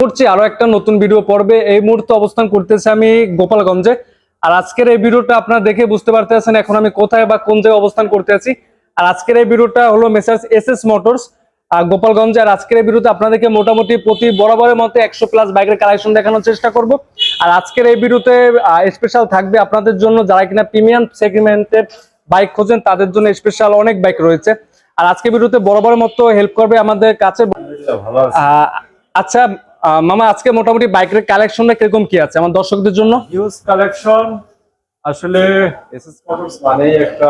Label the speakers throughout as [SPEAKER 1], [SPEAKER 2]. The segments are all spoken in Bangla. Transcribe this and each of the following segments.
[SPEAKER 1] করছি আরো একটা নতুন ভিডিও পর্বে। এই মুহূর্তে অবস্থান করতেছি আমি গোপালগঞ্জে। আর আজকের এই ভিডিওটা আপনারা দেখে বুঝতে পারতেছেন এখন আমি কোথায় বা কোন জায়গায় অবস্থান করতে আছি। আর আজকের এই ভিডিওটা হলো মেসার্স এসএস মোটরস গোপালগঞ্জে। আর আজকের এই ভিডিওতে আপনাদেরকে মোটামুটি প্রতি বরাবরের মতো 100+ বাইকের কালেকশন দেখানোর চেষ্টা করব। আর আজকের এই ভিডিওতে স্পেশাল থাকবে আপনাদের জন্য, যারা কিনা প্রিমিয়াম সেগমেন্টের বাইক খোঁজেন তাদের জন্য স্পেশাল অনেক বাইক রয়েছে। আর আজকের ভিডিওতে বরাবরের মতো হেল্প করবে আমাদের কাছে। আচ্ছা মামা, আজকে মোটামুটি বাইকের কালেকশনটা কিরকম কি আছে আমার দর্শকদের জন্য?
[SPEAKER 2] Huge collection. আসলে এসএস মোটরস মানে একটা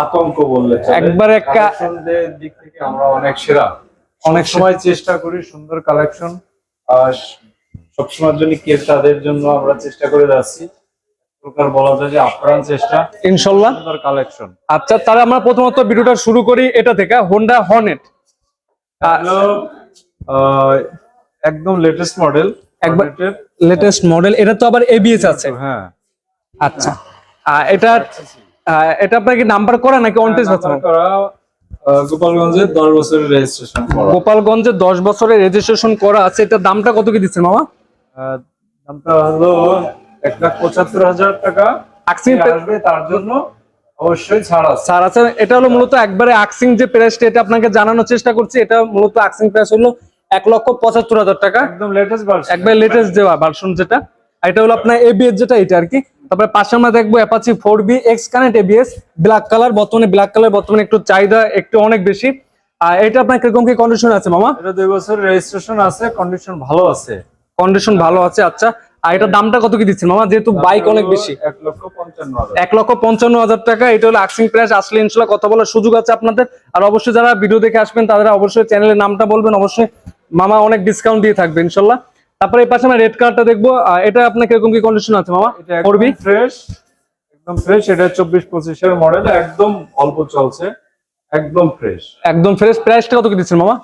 [SPEAKER 2] আতঙ্ক বললে চলে।
[SPEAKER 1] একবার একটা
[SPEAKER 2] কালেকশনদের দিক থেকে আমরা অনেক সেরা, অনেক সময় চেষ্টা করি সুন্দর কালেকশন আর সবসময়ের জন্য ক্রেতাদের জন্য আমরা চেষ্টা করে যাচ্ছি। প্রকার বলা যায় যে আপ্রাণ চেষ্টা,
[SPEAKER 1] ইনশাআল্লাহ
[SPEAKER 2] সুন্দর কালেকশন।
[SPEAKER 1] আচ্ছা, তাহলে আমরা প্রথমত ভিডিওটা শুরু করি এটা থেকে। হোন্ডা হর্নেট
[SPEAKER 2] একদম লেটেস্ট মডেল,
[SPEAKER 1] একবার লেটেস্ট মডেল। এটা তো আবার এবিএস আছে?
[SPEAKER 2] হ্যাঁ।
[SPEAKER 1] আচ্ছা, এটা এটা আপনার কি নাম্বার করা নাকি অন টেস্ট আছে?
[SPEAKER 2] গোপালগঞ্জে 10 বছরের রেজিস্ট্রেশন করা।
[SPEAKER 1] গোপালগঞ্জে 10 বছরের রেজিস্ট্রেশন করা আছে। এটা দামটা কত কি দিচ্ছেন মামা?
[SPEAKER 2] দামটা হলো 1,75,000 টাকা।
[SPEAKER 1] আকসিং
[SPEAKER 2] আসবে তার জন্য অবশ্যই ছাড় আছে।
[SPEAKER 1] ছাড় আছে। এটা হলো মূলত একবারে আকসিং যে প্রাইসটা এটা আপনাকে জানানোর চেষ্টা করছি। এটা মূলত আকসিং প্রাইস হলো 1,75,000 টাকা।
[SPEAKER 2] একদম লেটেস্ট ভার্সন,
[SPEAKER 1] একবার লেটেস্ট দেওয়া ভার্সন যেটা। এটা হলো আপনার এবিএস যেটা, এটা আর কি। তারপরে পাশে আমরা দেখবো Apache 4B x connect ABS black colour. বর্তমানে একটু চাহিদা একটু অনেক বেশি। আর এটা আপনার কিরকম কি কন্ডিশন আছে মামা?
[SPEAKER 2] এটা 2 বছরের রেজিস্ট্রেশন আছে, কন্ডিশন ভালো আছে।
[SPEAKER 1] কন্ডিশন ভালো আছে। আচ্ছা, আর এটার দামটা কত কি দিচ্ছেন মামা, যেহেতু বাইক অনেক বেশি?
[SPEAKER 2] 1,55,000।
[SPEAKER 1] 1,55,000 টাকা। এটা হলো আকসিং প্রাইস। আসলে ইনশাআল্লাহ কথা বলার সুযোগ আছে আপনাদের। আর অবশ্যই যারা ভিডিও দেখে আসবেন তারা অবশ্যই চ্যানেলের নামটা বলবেন, অবশ্যই মামা অনেক ডিসকাউন্ট দিয়ে থাকবে ইনশাআল্লাহ। তারপরে এই পাশে আমরা রেড কালারটা দেখবো। এটা আপনার কিরকম কি কন্ডিশন আছে মামা?
[SPEAKER 2] এটা একদম ফ্রেশ, একদম ফ্রেশ। এটা 24-25 এর মডেল, একদম অল্প চলছে, একদম ফ্রেশ,
[SPEAKER 1] একদম ফ্রেশ। প্রাইসটা কত কি দিচ্ছেন মামা?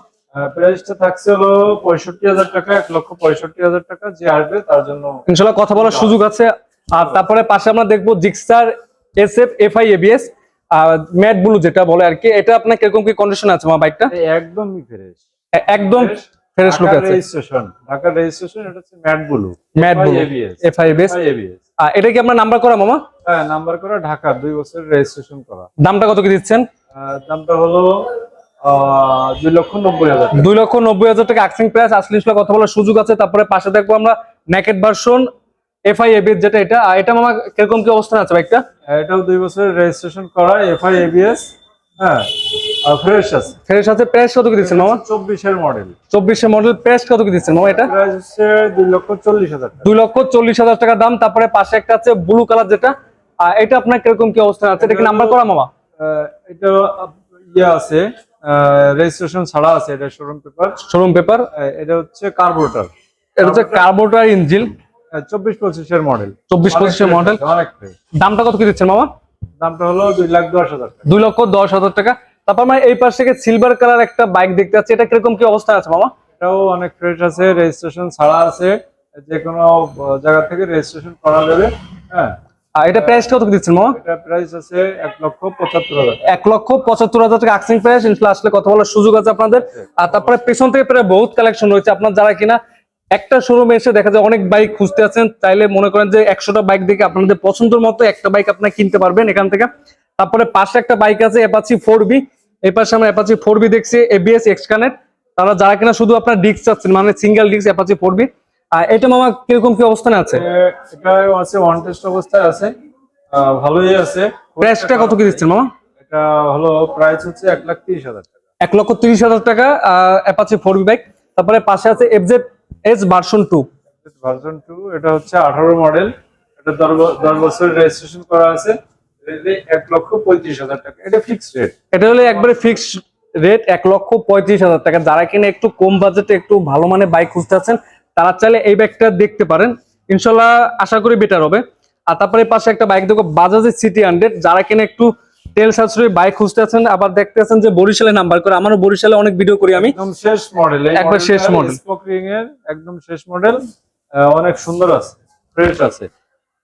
[SPEAKER 2] প্রাইসটা থাকছে হলো 65,000 টাকা, 1,65,000 টাকা। যে আসবে তার জন্য
[SPEAKER 1] ইনশাআল্লাহ কথা বলার সুযোগ আছে। আর তারপরে পাশে আমরা দেখবো Gixxer SF FI ABS matte blue যেটা বলে আর কি। এটা আপনার কিরকম কি কন্ডিশন আছে মামা বাইকটা?
[SPEAKER 2] একদমই ফ্রেশ,
[SPEAKER 1] একদম ফ্রেশ লুক আছে।
[SPEAKER 2] ঢাকা রেজিস্ট্রেশন। এটা হচ্ছে ম্যাট ব্লু
[SPEAKER 1] এফআই এবিএস। এটা কি আপনার নাম্বার করা মামা?
[SPEAKER 2] হ্যাঁ, নাম্বার করা, ঢাকা 2 বছরের রেজিস্ট্রেশন করা।
[SPEAKER 1] দামটা কত কি দিচ্ছেন?
[SPEAKER 2] দামটা হলো 2,90,000 টাকা।
[SPEAKER 1] 2,90,000 টাকা আকসিং প্রাইস। আসলে কথা বলার সুযোগ আছে। তারপরে পাশে দেখবো আমরা নেকেড ভার্সন এফআই এবিএস যেটা। এটা মামা কিরকম কি অবস্থান আছে বাইকটা?
[SPEAKER 2] এটাও 2 বছরের রেজিস্ট্রেশন করা, এফআই এবিএস। হ্যাঁ, ফ্রেশ আছে।
[SPEAKER 1] ফ্রেশ আছে। প্রাইস কত কি দিচ্ছেন মামা?
[SPEAKER 2] 24 এর মডেল।
[SPEAKER 1] 24 এর মডেল। প্রাইস কত কি দিচ্ছেন মামা এটা?
[SPEAKER 2] প্রাইস হচ্ছে 2,40,000 টাকা।
[SPEAKER 1] 2,40,000 টাকা দাম। তারপরে পাশে একটা আছে ব্লু কালার যেটা। এটা আপনার কিরকম কি অবস্থান আছে? এটা কি নাম্বার করা মামা?
[SPEAKER 2] এটা আছে, রেজিস্ট্রেশন ছাড়া আছে। এটা শোরুম পেপার। এটা হচ্ছে কার্বোরেটর।
[SPEAKER 1] এটা হচ্ছে কার্বোরেটর ইঞ্জিন।
[SPEAKER 2] 24-25 এর মডেল।
[SPEAKER 1] 24-25 এর মডেল। দামটা কত কি দিচ্ছেন মামা?
[SPEAKER 2] দামটা হলো 2,10,000 টাকা।
[SPEAKER 1] 2,10,000 টাকা। তারপর আমরা এই পাশ থেকে সিলভার কালার একটা বাইক দেখতে পাচ্ছি। এটা কিরকম কি অবস্থা আছে মামা?
[SPEAKER 2] এটাও অনেক ফ্রেশ আছে, রেজিস্ট্রেশন ছাড়া আছে, যে কোনো জায়গা থেকে রেজিস্ট্রেশন করা যাবে। হ্যাঁ।
[SPEAKER 1] আর এটা প্রাইস কত দিচ্ছেন মামা?
[SPEAKER 2] এটা প্রাইস আছে 1,75,000।
[SPEAKER 1] 1,75,000 টাকা আকসিং প্রাইস। ইনশাআল্লাহ আসলে কথা বলার সুযোগ আছে আপনাদের। আর তারপরে পেছন থেকে প্রায় বহুত কালেকশন রয়েছে। আপনার যারা কিনা একটা শোরুমে এসে দেখা যায় অনেক বাইক খুঁজতে আছেন, চাইলে মনে করেন যে 100টা বাইক দেখে আপনাদের পছন্দের মতো একটা বাইক আপনারা কিনতে পারবেন এখান থেকে। তারপরে পাশে একটা বাইক আছে অ্যাপাচি 4B। এই পাশে আমরা অ্যাপাচি 4B দেখছি এবিএস এক্স কানেক্ট। তারা যারা কিনা শুধু আপনার ডিস্ক চাচ্ছেন, মানে সিঙ্গেল ডিস্ক অ্যাপাচি 4B। আর এটা মামা কিরকম কি অবস্থানে আছে?
[SPEAKER 2] এটাও আছে, ওয়ান টেস্ট অবস্থায় আছে, ভালোই আছে।
[SPEAKER 1] প্রাইসটা কত কি দিচ্ছেন মামা?
[SPEAKER 2] এটা হলো প্রাইস হচ্ছে 1,30,000 টাকা।
[SPEAKER 1] 1,30,000 টাকা অ্যাপাচি 4B বাইক। তারপরে পাশে আছে এফজেড এস ভার্সন 2।
[SPEAKER 2] এটা হচ্ছে 18 মডেল। এটা 10 বছরের রেজিস্ট্রেশন করা আছে। 1,35,000 টাকা। এটা ফিক্সড রেট।
[SPEAKER 1] এটা হলো একবারে ফিক্সড রেট 1,35,000 টাকা। যারা কিনা একটু কম বাজেটে একটু ভালো মানে বাইক খুঁজতে আছেন তারা চাইলে এই বাইকটা দেখতে পারেন। ইনশাল্লাহ আশা করি বেটার হবে। আর তারপরে পাশে একটা বাইক দেখো বাজাজের সিটি 100। যারা কিনা একটু তেল সাশ্রয়ী বাইক খুঁজতে আছেন, আবার দেখতে আছেন যে বরিশালে নাম্বার করে। আমারও বরিশালে অনেক ভিডিও করি আমি।
[SPEAKER 2] একদম শেষ মডেল,
[SPEAKER 1] একবার শেষ মডেল,
[SPEAKER 2] স্পোক রিং এর একদম শেষ মডেল। অনেক সুন্দর আছে, ফ্রেশ আছে,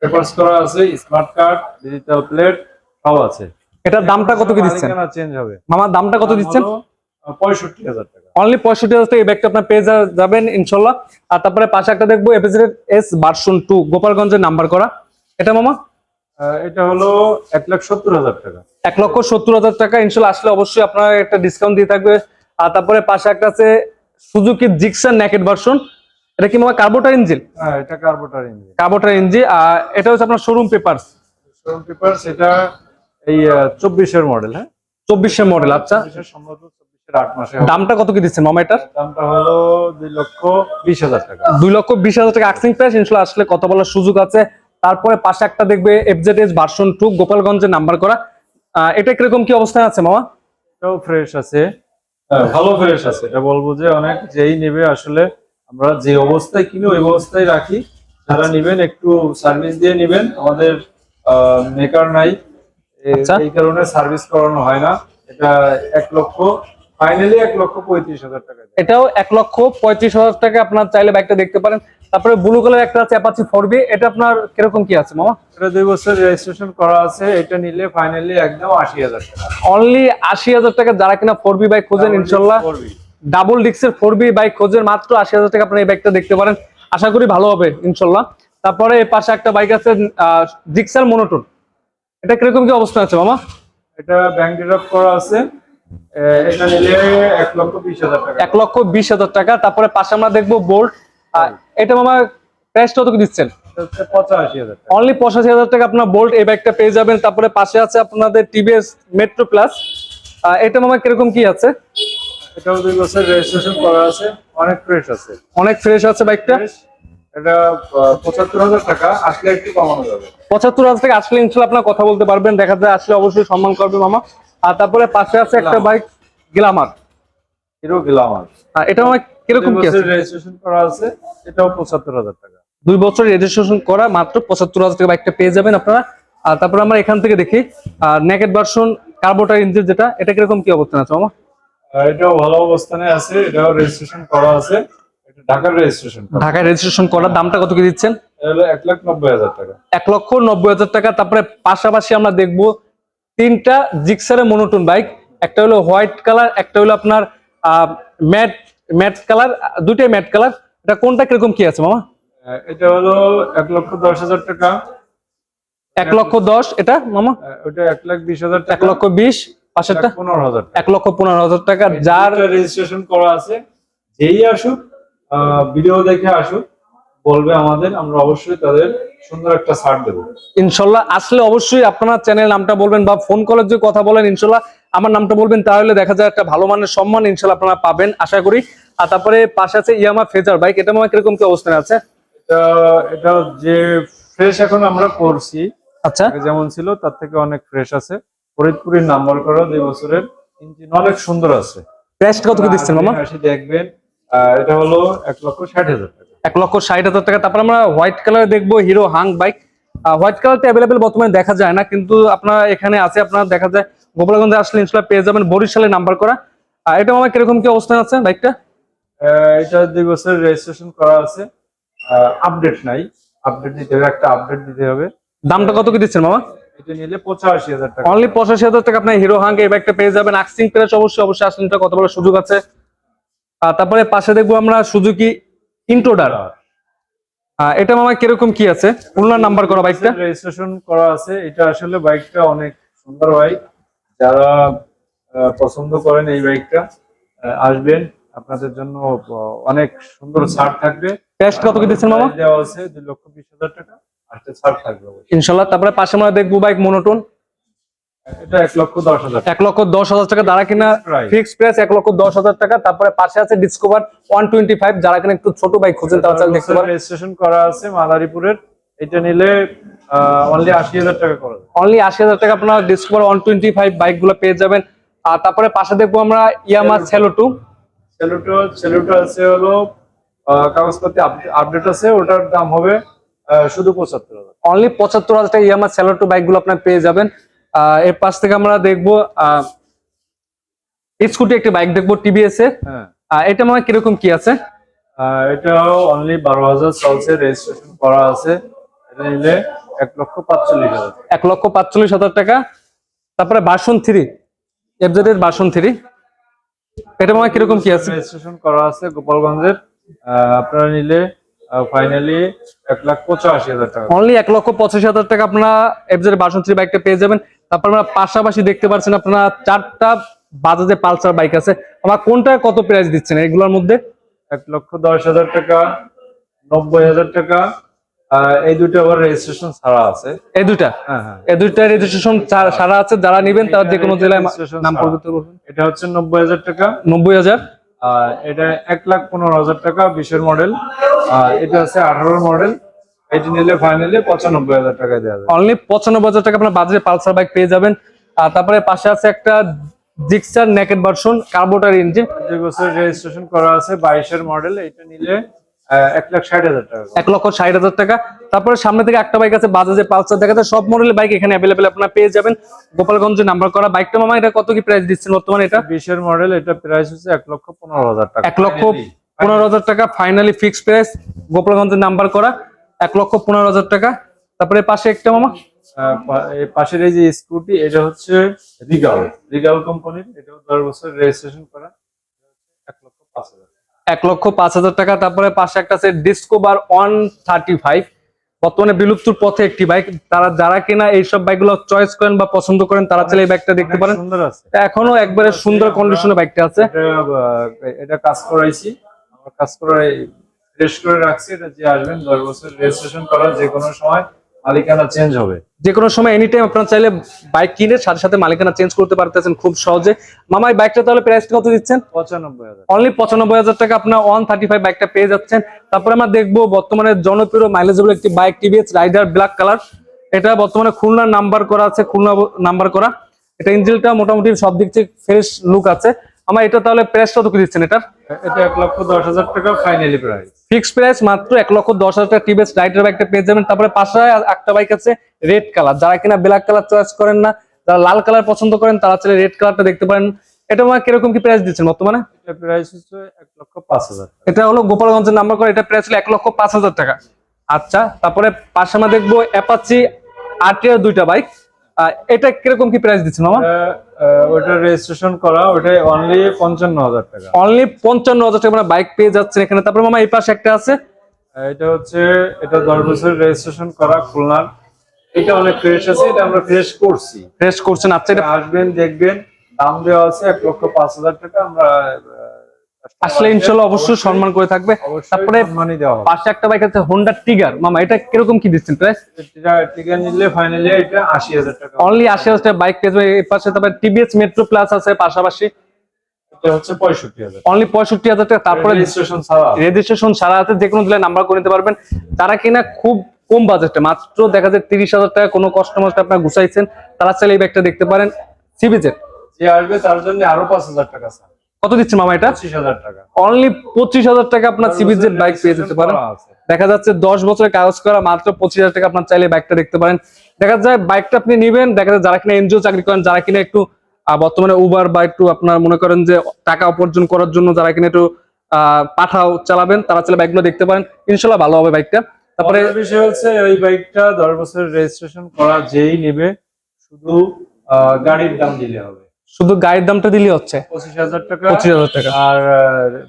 [SPEAKER 2] পেপারস করা আছে, স্মার্ট কার্ড, ডিজিটাল প্লেট সব আছে।
[SPEAKER 1] এটার দামটা কত কি দিচ্ছেন
[SPEAKER 2] চেঞ্জ হবে
[SPEAKER 1] মামা? দামটা কত দিচ্ছেন?
[SPEAKER 2] 65,000 টাকা।
[SPEAKER 1] অনলি 65,000 টাকা এই ব্যাগটা আপনার পেয়ে যাবেন ইনশাল্লাহ। আর তারপরে পাশে একটা দেখবো এফজেড এস ভার্সন 2 গোপালগঞ্জের নাম্বার করা, এটা মামা
[SPEAKER 2] এটা হলো 1,70,000 টাকা।
[SPEAKER 1] 1,70,000 টাকা ইনশাল্লাহ। আসলে অবশ্যই আপনার একটা ডিসকাউন্ট দিয়ে থাকবে। আর তারপরে পাশে একটা আছে সুজুকি জিক্সার নেকেড ভার্সন, এটা কি মামা কার্বোটার ইঞ্জিন?
[SPEAKER 2] হ্যাঁ, এটা কার্বোটার ইঞ্জিন।
[SPEAKER 1] Carburettor engine. আর এটা হচ্ছে আপনার শোরুম পেপারস।
[SPEAKER 2] শোরুম পেপারস, এটা এই 24 এর মডেল। হ্যাঁ,
[SPEAKER 1] 24 মডেল। আচ্ছা,
[SPEAKER 2] 24 এর সম্ভবত 24 এর 8 মাসে হবে।
[SPEAKER 1] দামটা কত কি দিচ্ছেন মামা এটার?
[SPEAKER 2] দামটা হলো 2,20,000 টাকা।
[SPEAKER 1] 2,20,000 টাকা আস্কিং প্রাইস। ইনশাল্লাহ আসলে কথা বলার সুযোগ আছে। তারপরে পাশে একটা দেখবে এফজেডএস ভার্সন 2 গোপালগঞ্জের নাম্বার করা, এটা কিরকম কি অবস্থায় আছে মামা?
[SPEAKER 2] এটাও ফ্রেশ আছে, ভালো ফ্রেশ আছে। এটা বলবো যে অনেক যেই নেবে আসলে আমরা যে অবস্থায় কিনি ওই অবস্থায় রাখি। যারা নিবেন একটু সার্ভিস দিয়ে নিবেন, আমাদের মেকার নাই,
[SPEAKER 1] আচ্ছা।
[SPEAKER 2] এই কারণে সার্ভিস করানো হয় না। এটা 1 লক্ষ, ফাইনালি 1,35,000 টাকা।
[SPEAKER 1] এটাও 1,35,000 টাকা। আপনার চাইলে বাইকটা দেখতে পারেন। তারপরে ব্লু কালার একটা আছে অ্যাপাচি 4B, এটা আপনার কিরকম কি আছে মামা?
[SPEAKER 2] এটা 2 বছর রেজিস্ট্রেশন করা আছে। এটা নিলে ফাইনালি একদম 80,000 টাকা।
[SPEAKER 1] অনলি 80,000 টাকা। যারা কিনা 4B বাইক খোঁজেন ইনশাল্লাহ, ডাবল ডিক্সের 4B বাইক খোঁজেন, মাত্র 80,000 টাকা আপনার এই বাইকটা দেখতে পারেন। আশা করি ভালো হবে ইনশাল্লাহ। তারপরে এই পাশে একটা বাইক আছে জিক্সার মনোটোন, এটা কিরকম কি অবস্থা আছে মামা?
[SPEAKER 2] এটা ব্যাংক ড্রাফট করা আছে। এটা নিলে 1,20,000 টাকা।
[SPEAKER 1] 1,20,000 টাকা। তারপরে পাশে আমরা দেখবো বোল্ট, এটা মামা প্রাইস কত কি দিচ্ছেন?
[SPEAKER 2] এটা হচ্ছে 85,000 টাকা।
[SPEAKER 1] অনলি 85,000 টাকা আপনার বোল্ট এই বাইকটা পেয়ে যাবেন। তারপরে পাশে আছে আপনাদের টিভিএস মেট্রো প্লাস, এটা মামা কিরকম কি আছে?
[SPEAKER 2] এটাও 2 বছর রেজিস্ট্রেশন করা আছে, অনেক ফ্রেশ আছে।
[SPEAKER 1] অনেক ফ্রেশ আছে বাইকটা।
[SPEAKER 2] এটা 75,000 টাকা, আসলে একটু কমানো যাবে।
[SPEAKER 1] 75,000 টাকা আসলে ইনশাল্লাহ আপনার কথা বলতে পারবেন, দেখা যায় আসলে অবশ্যই সম্মান করবে মামা। আর তারপরে পাশে আছে একটা বাইক গ্ল্যামার,
[SPEAKER 2] হিরো গ্ল্যামার।
[SPEAKER 1] এটা মামা কিরকম কি আছে?
[SPEAKER 2] রেজিস্ট্রেশন করা আছে, এটাও 75,000 টাকা।
[SPEAKER 1] 2 বছর রেজিস্ট্রেশন করা, মাত্র 75,000 টাকা বাইকটা পেয়ে যাবেন আপনারা। আর তারপরে আমরা এখান থেকে দেখি নেকেড ভার্সন কার্বোটার ইঞ্জিন, যেটা এটা কিরকম কি অবস্থান আছে মামা?
[SPEAKER 2] এটাও ভালো অবস্থানে আছে, এটাও রেজিস্ট্রেশন করা আছে। এটা ঢাকার রেজিস্ট্রেশন।
[SPEAKER 1] ঢাকায় রেজিস্ট্রেশন করা, দামটা কত কি দিচ্ছেন?
[SPEAKER 2] এটা হলো 1,90,000 টাকা।
[SPEAKER 1] 1,90,000 টাকা। তারপরে পাশাপাশি আমরা দেখবো 3টা জিক্সারের মনোটোন বাইক, একটা হলো হোয়াইট কালার, একটা হলো আপনার ম্যাট ম্যাট কালার, দুইটাই ম্যাট কালার। এটা কোনটা কিরকম কি আছে মামা?
[SPEAKER 2] এটা হলো 1,10,000 টাকা।
[SPEAKER 1] 1,10,000 এটা মামা?
[SPEAKER 2] ওটা 1,20,000 টাকা।
[SPEAKER 1] 1,20,000 পাশেরটা
[SPEAKER 2] 15,000 টাকা।
[SPEAKER 1] 1,15,000 টাকা। যার
[SPEAKER 2] রেজিস্ট্রেশন করা আছে, যেই আসুক ভিডিও দেখে আসুক, বলবে আমাদের, আমরা অবশ্যই তাদের সুন্দর একটা ছাড় দেবো
[SPEAKER 1] ইনশাল্লাহ। আসলে অবশ্যই আপনার চ্যানেল নামটা বলবেন বা ফোন কলের যে কথা বলেন, ইনশাল্লাহ আমার নামটা বলবেন, তাহলে দেখা যায় একটা ভালো মানের সম্মান ইনশাল্লাহ আপনারা পাবেন আশা করি। আর তারপরে পাশে আছে ইয়ামা ফেজার বাইক, এটা মামা কিরকম কি অবস্থানে আছে?
[SPEAKER 2] এটা এটা যে ফ্রেশ এখন আমরা করছি,
[SPEAKER 1] আচ্ছা,
[SPEAKER 2] আগে যেমন ছিল তার থেকে অনেক ফ্রেশ আছে। ফরিদপুরের নাম্বার করা, 2 বছরের, ইঞ্জিন অনেক সুন্দর আছে।
[SPEAKER 1] প্রাইসটা কত কি দিচ্ছেন মামা?
[SPEAKER 2] আসি দেখবেন। এটা হলো 1,60,000 টাকা।
[SPEAKER 1] 1,60,000 টাকা। তারপর আমরা হোয়াইট কালার দেখবো হিরো হাং বাইক। হোয়াইট কালারটা অ্যাভেলেবেল বর্তমানে দেখা যায় না, কিন্তু আপনার এখানে আছে, আপনার দেখা যায় গোপালগঞ্জে আসলে ইনশাল্লাহ পেয়ে যাবেন। বরিশালে নাম্বার করা, এটা আমার কিরকম কি অবস্থান আছে বাইকটা?
[SPEAKER 2] এটা 2 বছর রেজিস্ট্রেশন করা আছে, আপডেট নাই, আপডেট দিতে হবে, একটা আপডেট দিতে হবে।
[SPEAKER 1] দামটা কত কি দিচ্ছেন মামা?
[SPEAKER 2] এটা নিলে 85,000 টাকা।
[SPEAKER 1] অনলি 85,000 টাকা আপনার হিরো হাং এই বাইকটা পেয়ে যাবেন। আক্সিং প্রাইস অবশ্যই আসলে এটা কত বড় সুযোগ আছে। তারপরে পাশে দেখবো আমরা সুজুকি ইন্ট্রোডার, এটা মামা কিরকম কি আছে? পুরনো নাম্বার করা বাইকটা,
[SPEAKER 2] রেজিস্ট্রেশন করা আছে। এটা আসলে বাইকটা অনেক সুন্দর বাইক, যারা পছন্দ করেন এই বাইকটা আসবেন, আপনাদের জন্য অনেক সুন্দর ছাড় থাকবে।
[SPEAKER 1] প্রাইস কত কি দিচ্ছেন মামা?
[SPEAKER 2] দেওয়া আছে 2,20,000 টাকা, আসলে ছাড় থাকবে
[SPEAKER 1] ইনশাল্লাহ। তারপরে পাশে আমরা দেখবো বাইক মনোটোন,
[SPEAKER 2] এটা 1,10,000 টাকা।
[SPEAKER 1] 1,10,000 টাকা যারা কিনা ফিক্সড প্রাইস 1,10,000 টাকা। তারপরে পাশে আছে ডিসকভার 125, যারা কিনা একটু ছোট বাইক খুঁজেন তারা চাইলে দেখতে পারেন।
[SPEAKER 2] রেজিস্ট্রেশন করা আছে মাদারীপুরের। এটা নিলে অনলি 80,000 টাকা করা যাবে।
[SPEAKER 1] অনলি 80,000 টাকা আপনার ডিসকভার 125 বাইক গুলো পেয়ে যাবেন। আর তারপরে পাশে দেখবো আমরা ইয়ামা সেলো 2।
[SPEAKER 2] সেলুটো আছে হলো কাগজপত্র আপডেট আছে, ওটার দাম হবে শুধু 75,000।
[SPEAKER 1] অনলি 75,000 টাকা ইয়ামা সেলো 2 বাইক গুলো আপনার পেয়ে যাবেন। এর পাশ থেকে আমরা দেখবো স্কুটি একটি বাইক দেখবো টিভিএস এর,
[SPEAKER 2] হ্যাঁ,
[SPEAKER 1] এটা মানে কিরকম কি আছে?
[SPEAKER 2] এটাও অনলি 12,000 চলছে, রেজিস্ট্রেশন করা আছে। এটা নিলে 1,45,000।
[SPEAKER 1] 1,45,000 টাকা। তারপরে ভার্সন 3 এফজেড এর ভার্সন 3, এটা মামা কিরকম কি আছে?
[SPEAKER 2] রেজিস্ট্রেশন করা আছে গোপালগঞ্জের। আপনারা নিলে ফাইনালি 1,85,000 টাকা।
[SPEAKER 1] অনলি 1,85,000 টাকা আপনারা এফজেড ভার্সন 3 বাইকটা পেয়ে যাবেন। তারপর আমরা পাশাপাশি দেখতে পাচ্ছেন আপনারা 4টা বাজাজের পালসার বাইক আছে। আমার কোনটা কত প্রাইস দিচ্ছেন এগুলোর মধ্যে?
[SPEAKER 2] 1,10,000 টাকা, 90,000 টাকা। এই দুটো আবার রেজিস্ট্রেশন ছাড়া আছে।
[SPEAKER 1] এই দুইটা?
[SPEAKER 2] হ্যাঁ হ্যাঁ,
[SPEAKER 1] এই দুইটা রেজিস্ট্রেশন সারা আছে, যারা নেবেন তারা যে কোনো জেলায়
[SPEAKER 2] registration
[SPEAKER 1] নাম
[SPEAKER 2] ছাড়া।
[SPEAKER 1] পরিবর্তন করবেন।
[SPEAKER 2] এটা হচ্ছে 90,000 টাকা।
[SPEAKER 1] 90,000।
[SPEAKER 2] আর এটা 1,15,000 টাকা 20-এর মডেল। আর এটা হচ্ছে 18-এর মডেল। এটি নিলে ফাইনালি 95,000 টাকায় দেওয়া যাবে।
[SPEAKER 1] অনলি 95,000 টাকা আপনার বাজারে পালসার বাইক পেয়ে যাবেন। আর তারপরে পাশে আছে একটা Gixxer naked version carburettor engine,
[SPEAKER 2] 2 বছর রেজিস্ট্রেশন করা আছে, 22-এর মডেল। এটা নিলে 1,60,000 টাকা।
[SPEAKER 1] 1,60,000 টাকা। তারপরে সামনে থেকে একটা বাইক আছে বাজাজের পালসার, দেখা যায় সব মডেলের বাইক এখানে অ্যাভেলেবেল আপনারা পেয়ে যাবেন। গোপালগঞ্জে নাম্বার করা বাইকটা মামা, এটা কত কি প্রাইস দিচ্ছেন বর্তমানে? এটা
[SPEAKER 2] 20-এর মডেল। এটা প্রাইস হচ্ছে 1,15,000 টাকা।
[SPEAKER 1] 1,15,000 টাকা ফাইনালি ফিক্সড প্রাইস, গোপালগঞ্জে নাম্বার করা 1,15,000 টাকা। তারপরে পাশে একটা মামা
[SPEAKER 2] এই পাশের এই যে স্কুটি, এটা হচ্ছে রিগাল কোম্পানির। এটাও 10 বছর রেজিস্ট্রেশন করা, 1,05,000।
[SPEAKER 1] 1,05,000 টাকা। তারপরে পাশে একটা আছে ডিসকভার 135, বর্তমানে বিলুপ্তির পথে একটি বাইক। তারা যারা কিনা এইসব বাইকগুলো চয়েস করেন বা পছন্দ করেন তারা চাইলে এই বাইকটা দেখতে
[SPEAKER 2] অনেক
[SPEAKER 1] পারেন।
[SPEAKER 2] সুন্দর আছে।
[SPEAKER 1] এখনো একবারে সুন্দর কন্ডিশনে বাইকটা আছে।
[SPEAKER 2] এটা কাজ করাইছি, আমার কাজ করাই ফ্রেশ করে রাখছি। এটা যে আসবেন 10 বছর রেজিস্ট্রেশন করা, যে কোনো সময় মালিকানা চেঞ্জ হবে।
[SPEAKER 1] যে কোনো সময় এনি টাইম আপনারা চাইলে বাইক কিনে সাথে সাথে মালিকানা চেঞ্জ করতে পারতেছেন খুব সহজে। মামা এই বাইকটা তাহলে প্রাইসটা কত দিচ্ছেন?
[SPEAKER 2] 95,000।
[SPEAKER 1] অনলি 95,000 টাকা আপনার 135 বাইকটা পেয়ে যাচ্ছেন। তারপরে আমরা দেখবো বর্তমানে জনপ্রিয় মাইলেজেবল একটি bike TVS Raider black colour. এটা বর্তমানে খুলনা নাম্বার করা আছে, খুলনা নাম্বার করা। এটা ইঞ্জিনটা মোটামুটি সব দিক থেকে ফ্রেশ লুক আছে। আমার এটা তাহলে প্রাইস কত দিচ্ছেন এটার?
[SPEAKER 2] এটা 1,10,000 টাকা ফাইনালি প্রাইস।
[SPEAKER 1] ফিক্সড প্রাইস মাত্র 1,10,000 টাকা টিভিএস রাইডার বাইকটা পেয়ে যাবেন। তারপরে পাশে একটা বাইক আছে রেড কালার, যারা কিনা ব্ল্যাক কালার চয়েস করেন না, যারা লাল কালার পছন্দ করেন তারা চাইলে রেড কালারটা দেখতে পারেন। এটা আমার কিরকম কি প্রাইস দিচ্ছেন বর্তমানে?
[SPEAKER 2] এটা প্রাইস হচ্ছে 1,05,000।
[SPEAKER 1] এটা হলো গোপালগঞ্জের নাম্বার করে, এটা প্রাইস হলো 1,05,000 টাকা। আচ্ছা, তারপরে পাশে আমরা দেখবো অ্যাপাচি আরটিআর দুইটা বাইক। এটা কিরকম কি প্রাইস দিচ্ছেন মামা?
[SPEAKER 2] ওটা রেজিস্ট্রেশন করা, ওটা অনলি 55,000 টাকা।
[SPEAKER 1] অনলি 55,000 টাকা বাইক পেয়ে যাচ্ছেন এখানে। তারপরে মামা এই পাশে একটা আছে,
[SPEAKER 2] এটা হচ্ছে, এটা 10 বছর রেজিস্ট্রেশন করা খুলনার। এটা অনেক ফ্রেশ আছে, এটা আমরা ফ্রেশ করছি।
[SPEAKER 1] ফ্রেশ করছেন? আচ্ছা, এটা
[SPEAKER 2] আসবেন দেখবেন, দাম দেওয়া আছে 1,05,000 টাকা। আমরা
[SPEAKER 1] আসলে ইনশাআল্লাহ অবশ্যই সম্মান করে থাকবে। তারপরে
[SPEAKER 2] সম্মানই দেওয়া হবে।
[SPEAKER 1] পাশে একটা বাইক আছে হোন্ডা টিগার, মামা এটা কিরকম কি দিচ্ছেন প্রাইস?
[SPEAKER 2] এটা টিকা নিলে ফাইনালি এটা 80,000 টাকা।
[SPEAKER 1] অনলি 80,000 টাকা বাইক পেয়ে যাবে। এই পাশে তারপরে টিভিএস মেট্রো প্লাস আছে পাশাপাশি,
[SPEAKER 2] এটা হচ্ছে 65,000।
[SPEAKER 1] অনলি 65,000 টাকা। তারপরে
[SPEAKER 2] রেজিস্ট্রেশন ছাড়া।
[SPEAKER 1] রেজিস্ট্রেশন সারা আছে, যে কোনো জেলায় নাম্বার করে নিতে পারবেন। তারা কিনা খুব কম বাজেটে মাত্র দেখা যায় 30,000 টাকা কোনো কাস্টমার আপনার গুছাইছেন, তারা চাইলে এই ব্যাগটা দেখতে পারেন। সিবিজেড
[SPEAKER 2] যে আসবে তার জন্য আরো 5,000 টাকা স্যার।
[SPEAKER 1] কত দিচ্ছে মামা এটা?
[SPEAKER 2] 25,000 টাকা।
[SPEAKER 1] অনলি 25,000 টাকা আপনার সিবিজেড বাইক পেয়ে যেতে পারেন। দেখা যাচ্ছে 10 বছরের কাগজ করা, মাত্র 25,000 টাকা আপনার চাইলে বাইকটা দেখতে পারেন। দেখা যায় বাইকটা আপনি নিবেন, দেখা যায় যারা কিনা এনজিও চাকরি করেন, যারা কিনা একটু বর্তমানে উবার বা একটু আপনার মনে করেন যে টাকা উপার্জন করার জন্য যারা কিনা একটু পাঠাও চালাবেন, তারা চাইলে বাইকগুলো দেখতে পারেন, ইনশাল্লাহ ভালো হবে বাইকটা। তারপরে
[SPEAKER 2] বিষয় হচ্ছে ওই বাইকটা 10 বছর রেজিস্ট্রেশন করা যেই নিবে শুধু গাড়ির দাম দিলে হবে।
[SPEAKER 1] শুধু গাড়ির দামটা দিলে হচ্ছে
[SPEAKER 2] 25,000 টাকা।
[SPEAKER 1] 25,000 টাকা।
[SPEAKER 2] আর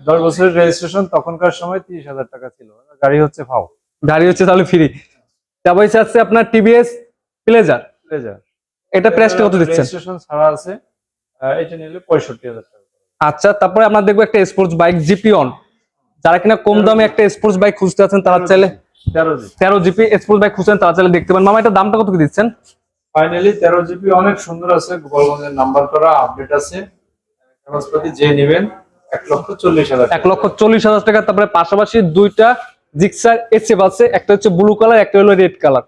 [SPEAKER 2] 10 বছরের রেজিস্ট্রেশন তখনকার সময় 30,000 টাকা ছিল। গাড়ি হচ্ছে ফাও,
[SPEAKER 1] গাড়ি হচ্ছে তাহলে ফ্রি। তারপরে আছে আপনার টিভিএস প্লেজার, এটা প্রাইসটা কত দিচ্ছেন?
[SPEAKER 2] রেজিস্ট্রেশন ছাড়া আছে, এটা নিলে 65,000 টাকা।
[SPEAKER 1] আচ্ছা, তারপরে আমরা দেখবো একটা স্পোর্টস বাইক জিপিঅন, যারা কিনা কম দামে একটা স্পোর্টস বাইক খুঁজতে আছেন তারা চাইলে 13 জিপি স্পোর্টস বাইক খুঁজছেন তারা চাইলে দেখতে পারেন। মামা এটা দামটা কত কি দিচ্ছেন?
[SPEAKER 2] ফাইনালি 13 জিবি অনেক সুন্দর আছে, গোপালগঞ্জের নাম্বার করা, আপডেট আছে। কাগজপাতি যে নেবেন 1,40,000 টাকা।
[SPEAKER 1] 1,40,000 টাকা। তারপরে পাশাপাশি দুইটা জিক্সার এসএফ আছে, একটা হচ্ছে ব্লু কালার, একটা হলো রেড কালার।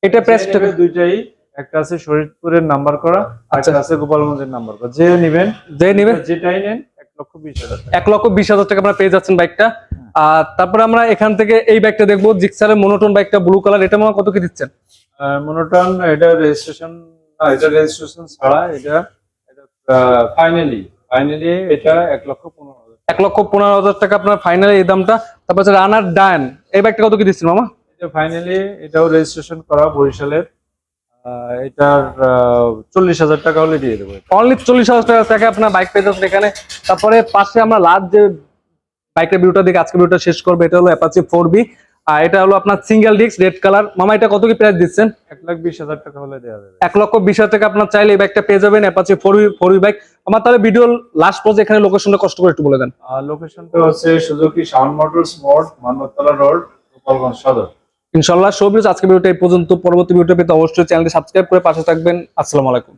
[SPEAKER 1] এটা প্রাইসটা
[SPEAKER 2] দুইটাই, একটা আছে শরীয়তপুরের নাম্বার করা,
[SPEAKER 1] আচ্ছা,
[SPEAKER 2] একটা আছে গোপালগঞ্জের নাম্বার করা। যে নেবেন যেটাই নেন 1,20,000 টাকা।
[SPEAKER 1] 1,20,000 টাকা আপনারা পেয়ে যাচ্ছেন বাইকটা। আর তারপরে আমরা এখান থেকে এই বাইকটা দেখবো, জিক্সারের মনোটন বাইকটা ব্লু কালার, এটা মামা কত কি দিচ্ছেন?
[SPEAKER 2] মনোটন, এটা রেজিস্ট্রেশন, এটা রেজিস্ট্রেশন ছাড়া। এটা ফাইনালি এটা 1,15,000।
[SPEAKER 1] 1,15,000 টাকা আপনার ফাইনালি এই দামটা। তারপর হচ্ছে রানার ডান, এই বাইকটা কত কি দিচ্ছেন মামা?
[SPEAKER 2] এটা ফাইনালি এটাও রেজিস্ট্রেশন করা বরিশালের, এটার 40,000 টাকা হলে দিয়ে দেবো।
[SPEAKER 1] অনলি 40,000 টাকা আপনার বাইক পেয়ে যাচ্ছেন এখানে। তারপরে পাশে আমরা লাস্ট যে বাইকের ভিডিওটা দেখে আজকে ভিডিওটা শেষ করবো, এটা হলো অ্যাপাচি 4B, আর এটা হলো আপনার সিঙ্গেল ডিস্ক রেড কালার। মামা এটা কত কি প্রাইস দিচ্ছেন?
[SPEAKER 2] 1,20,000 টাকা হলে দেওয়া যাবে।
[SPEAKER 1] 1,20,000 টাকা আপনার চাইলে এই বাইকটা পেয়ে যাবেন, অ্যাপাচি 4B বাইক। আমার তাহলে ভিডিও লাস্ট পর্যায়ে এখানে লোকেশনটা কষ্ট করে একটু বলে দেন।
[SPEAKER 2] লোকেশনটা হচ্ছে সুজুকি শাওন মোটরস মোড়, মান্যতলা রোড, গোপালগঞ্জ সদর।
[SPEAKER 1] ইনশাল্লাহ। সব ভিউজ আজকে ভিডিওটা এই পর্যন্ত। পরবর্তী ভিডিও পেতে অবশ্যই চ্যানেলটি সাবস্ক্রাইব করে পাশে থাকবেন। আসসালামু আলাইকুম।